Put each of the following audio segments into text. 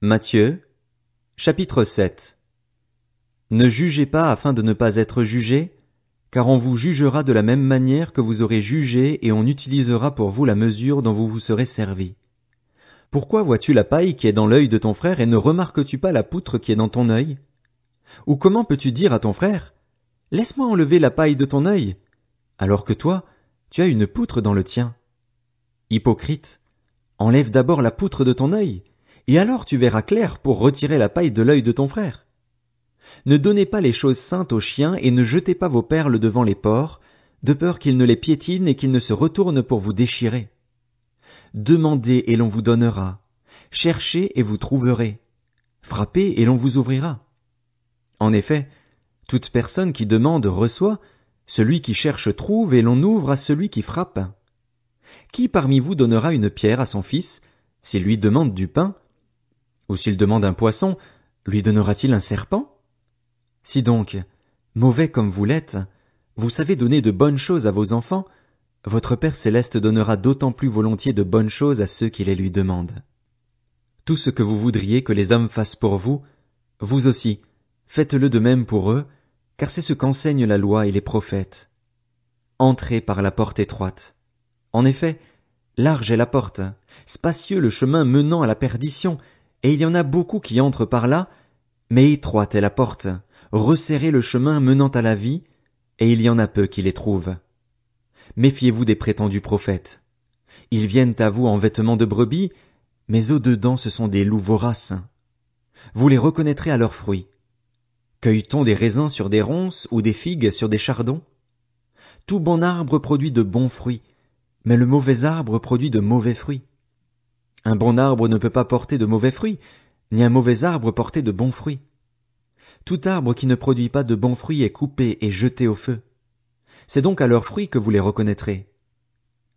Matthieu, chapitre 7. Ne jugez pas afin de ne pas être jugés, car on vous jugera de la même manière que vous aurez jugé et on utilisera pour vous la mesure dont vous vous serez servi. Pourquoi vois-tu la paille qui est dans l'œil de ton frère et ne remarques-tu pas la poutre qui est dans ton œil? Ou comment peux-tu dire à ton frère, laisse-moi enlever la paille de ton œil, alors que toi, tu as une poutre dans le tien? Hypocrite, enlève d'abord la poutre de ton œil, et alors tu verras clair pour retirer la paille de l'œil de ton frère. Ne donnez pas les choses saintes aux chiens et ne jetez pas vos perles devant les porcs, de peur qu'ils ne les piétinent et qu'ils ne se retournent pour vous déchirer. Demandez et l'on vous donnera. Cherchez et vous trouverez. Frappez et l'on vous ouvrira. En effet, toute personne qui demande reçoit, celui qui cherche trouve et l'on ouvre à celui qui frappe. Qui parmi vous donnera une pierre à son fils, s'il lui demande du pain? Ou s'il demande un poisson, lui donnera-t-il un serpent? Si donc, mauvais comme vous l'êtes, vous savez donner de bonnes choses à vos enfants, votre Père céleste donnera d'autant plus volontiers de bonnes choses à ceux qui les lui demandent. Tout ce que vous voudriez que les hommes fassent pour vous, vous aussi, faites-le de même pour eux, car c'est ce qu'enseignent la loi et les prophètes. Entrez par la porte étroite. En effet, large est la porte, spacieux le chemin menant à la perdition, et il y en a beaucoup qui entrent par là, mais étroite est la porte, resserré le chemin menant à la vie, et il y en a peu qui les trouvent. Méfiez-vous des prétendus prophètes. Ils viennent à vous en vêtements de brebis, mais au-dedans ce sont des loups voraces. Vous les reconnaîtrez à leurs fruits. Cueille-t-on des raisins sur des ronces ou des figues sur des chardons? Tout bon arbre produit de bons fruits, mais le mauvais arbre produit de mauvais fruits. Un bon arbre ne peut pas porter de mauvais fruits, ni un mauvais arbre porter de bons fruits. Tout arbre qui ne produit pas de bons fruits est coupé et jeté au feu. C'est donc à leurs fruits que vous les reconnaîtrez.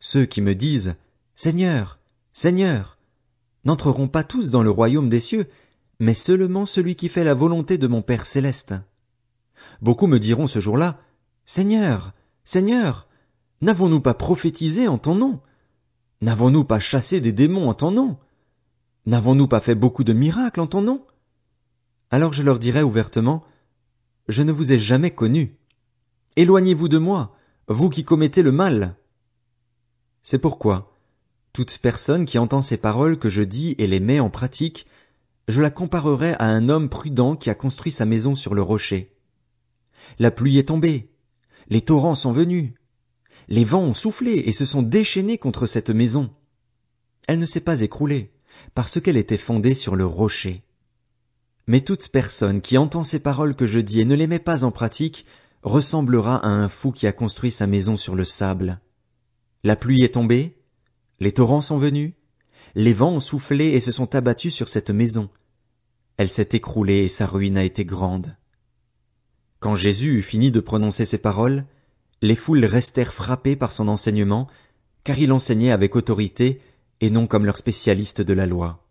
Ceux qui me disent « Seigneur, Seigneur », n'entreront pas tous dans le royaume des cieux, mais seulement celui qui fait la volonté de mon Père céleste. Beaucoup me diront ce jour-là « Seigneur, Seigneur, n'avons-nous pas prophétisé en ton nom? N'avons-nous pas chassé des démons en ton nom? N'avons-nous pas fait beaucoup de miracles en ton nom? » Alors je leur dirai ouvertement « Je ne vous ai jamais connus. Éloignez-vous de moi, vous qui commettez le mal. » C'est pourquoi, toute personne qui entend ces paroles que je dis et les met en pratique, je la comparerai à un homme prudent qui a construit sa maison sur le rocher. La pluie est tombée, les torrents sont venus, les vents ont soufflé et se sont déchaînés contre cette maison. Elle ne s'est pas écroulée, parce qu'elle était fondée sur le rocher. Mais toute personne qui entend ces paroles que je dis et ne les met pas en pratique ressemblera à un fou qui a construit sa maison sur le sable. La pluie est tombée, les torrents sont venus, les vents ont soufflé et se sont abattus sur cette maison. Elle s'est écroulée et sa ruine a été grande. Quand Jésus eut fini de prononcer ces paroles, les foules restèrent frappées par son enseignement, car il enseignait avec autorité et non comme leurs spécialistes de la loi.